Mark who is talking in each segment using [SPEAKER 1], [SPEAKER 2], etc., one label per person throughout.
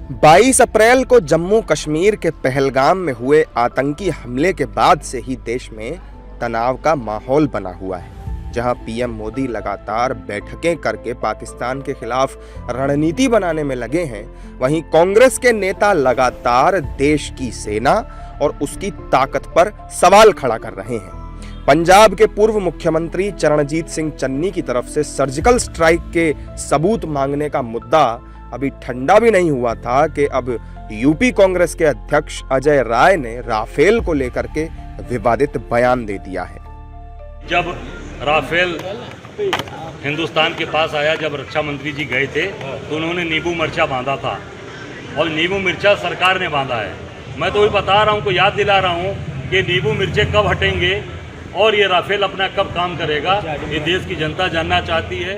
[SPEAKER 1] 22 अप्रैल को जम्मू कश्मीर के पहलगाम में हुए आतंकी हमले के बाद से ही देश में तनाव का माहौल बना हुआ है। जहां पीएम मोदी लगातार बैठकें करके पाकिस्तान के खिलाफ रणनीति बनाने में लगे हैं, वहीं कांग्रेस के नेता लगातार देश की सेना और उसकी ताकत पर सवाल खड़ा कर रहे हैं। पंजाब के पूर्व मुख्यमंत्री चरणजीत सिंह चन्नी की तरफ से सर्जिकल स्ट्राइक के सबूत मांगने का मुद्दा अभी ठंडा भी नहीं हुआ था कि अब यूपी कांग्रेस के अध्यक्ष अजय राय ने राफेल को लेकर के विवादित बयान दे दिया है।
[SPEAKER 2] जब राफेल हिंदुस्तान के पास आया, जब रक्षा मंत्री जी गए थे तो उन्होंने नींबू मिर्चा बांधा था और नींबू मिर्चा सरकार ने बांधा है। मैं तो वही बता रहा हूँ, को याद दिला रहा हूँ कि नींबू मिर्चे कब हटेंगे और ये राफेल अपना कब काम करेगा, ये देश की जनता जानना चाहती है।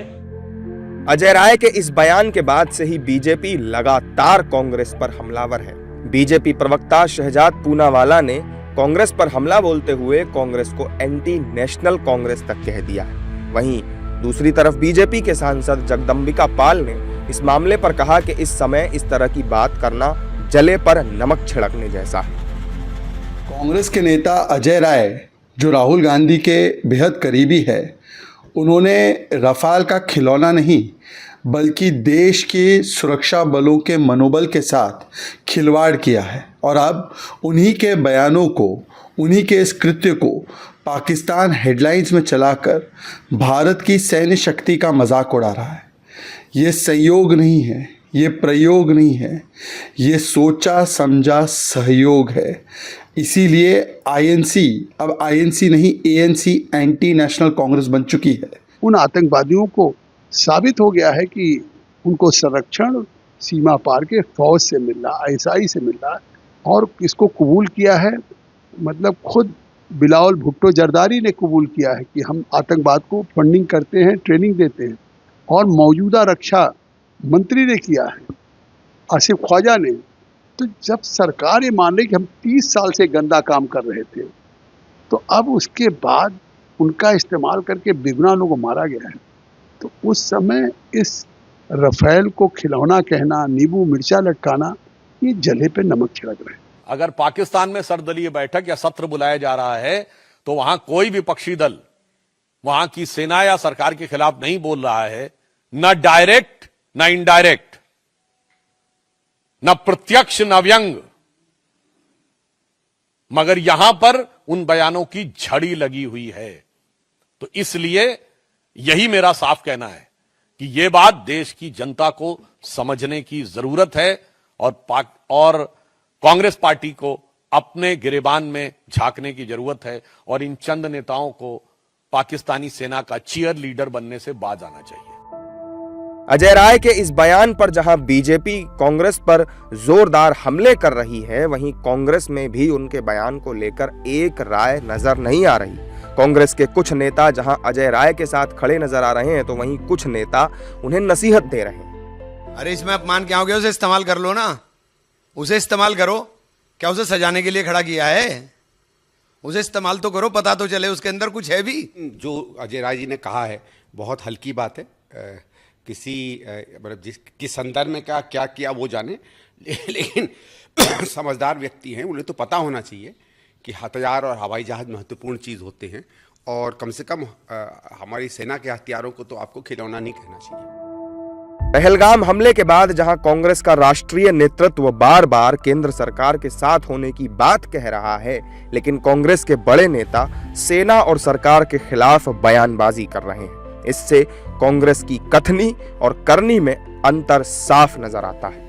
[SPEAKER 1] अजय राय के इस बयान के बाद से ही बीजेपी लगातार कांग्रेस पर हमलावर है। बीजेपी प्रवक्ता शहजाद पूनावाला ने कांग्रेस पर हमला बोलते हुए कांग्रेस को एंटी नेशनल कांग्रेस तक कह दिया है। वहीं दूसरी तरफ बीजेपी के सांसद जगदंबिका पाल ने इस मामले पर कहा कि इस समय इस तरह की बात करना जले पर नमक छिड़कने जैसा है।
[SPEAKER 3] कांग्रेस के नेता अजय राय, जो राहुल गांधी के बेहद करीबी है, उन्होंने रफाल का खिलौना नहीं बल्कि देश के सुरक्षा बलों के मनोबल के साथ खिलवाड़ किया है और अब उन्हीं के बयानों को, उन्हीं के इस कृत्य को पाकिस्तान हेडलाइंस में चलाकर भारत की सैन्य शक्ति का मजाक उड़ा रहा है। ये संयोग नहीं है, ये प्रयोग नहीं है, ये सोचा समझा सहयोग है। इसीलिए आईएनसी अब आईएनसी नहीं एएनसी एंटी नेशनल कांग्रेस बन चुकी है।
[SPEAKER 4] उन आतंकवादियों को साबित हो गया है कि उनको संरक्षण सीमा पार के फौज से मिल रहा, आईएसआई से मिल रहा है और इसको कबूल किया है। मतलब खुद बिलावल भुट्टो जरदारी ने कबूल किया है कि हम आतंकवाद को फंडिंग करते हैं, ट्रेनिंग देते हैं। और मौजूदा रक्षा मंत्री ने किया है, आसिफ ख्वाजा ने। तो जब सरकार ये मान रही कि हम 30 साल से गंदा काम कर रहे थे, तो अब उसके बाद उनका इस्तेमाल करके बेगुनाह लोगों को मारा गया है, तो उस समय इस राफेल को खिलौना कहना, नींबू मिर्चा लटकाना, ये जले पे नमक छिड़क रहे हैं।
[SPEAKER 5] अगर पाकिस्तान में सर्वदलीय बैठक या सत्र बुलाया जा रहा है तो वहां कोई विपक्षी दल वहां की सेना या सरकार के खिलाफ नहीं बोल रहा है, न डायरेक्ट न इनडायरेक्ट, न प्रत्यक्ष न व्यंग, मगर यहां पर उन बयानों की झड़ी लगी हुई है। तो इसलिए यही मेरा साफ कहना है कि यह बात देश की जनता को समझने की जरूरत है और कांग्रेस पार्टी को अपने गिरेबान में झांकने की जरूरत है और इन चंद नेताओं को पाकिस्तानी सेना का चीयर लीडर बनने से बाज आना चाहिए।
[SPEAKER 1] अजय राय के इस बयान पर जहां बीजेपी कांग्रेस पर जोरदार हमले कर रही है, वहीं कांग्रेस में भी उनके बयान को लेकर एक राय नजर नहीं आ रही। कांग्रेस के कुछ नेता जहां अजय राय के साथ खड़े नजर आ रहे हैं, तो वहीं कुछ नेता उन्हें नसीहत दे रहे हैं।
[SPEAKER 6] अरे इसमें अपमान क्या हो गया, उसे इस्तेमाल कर लो ना, उसे इस्तेमाल करो। क्या उसे सजाने के लिए खड़ा किया है? उसे इस्तेमाल तो करो, पता तो चले उसके अंदर कुछ है भी।
[SPEAKER 7] जो अजय राय जी ने कहा है बहुत हल्की बात है। किसी मतलब किस संदर्भ में क्या किया वो जाने, लेकिन समझदार व्यक्ति हैं, उन्हें तो पता होना चाहिए कि हथियार और हवाई जहाज महत्वपूर्ण चीज़ होते हैं और कम से कम हमारी सेना के हथियारों को तो आपको खिलौना नहीं कहना चाहिए।
[SPEAKER 1] पहलगाम हमले के बाद जहां कांग्रेस का राष्ट्रीय नेतृत्व बार बार केंद्र सरकार के साथ होने की बात कह रहा है, लेकिन कांग्रेस के बड़े नेता सेना और सरकार के खिलाफ बयानबाजी कर रहे हैं। इससे कांग्रेस की कथनी और करनी में अंतर साफ नजर आता है।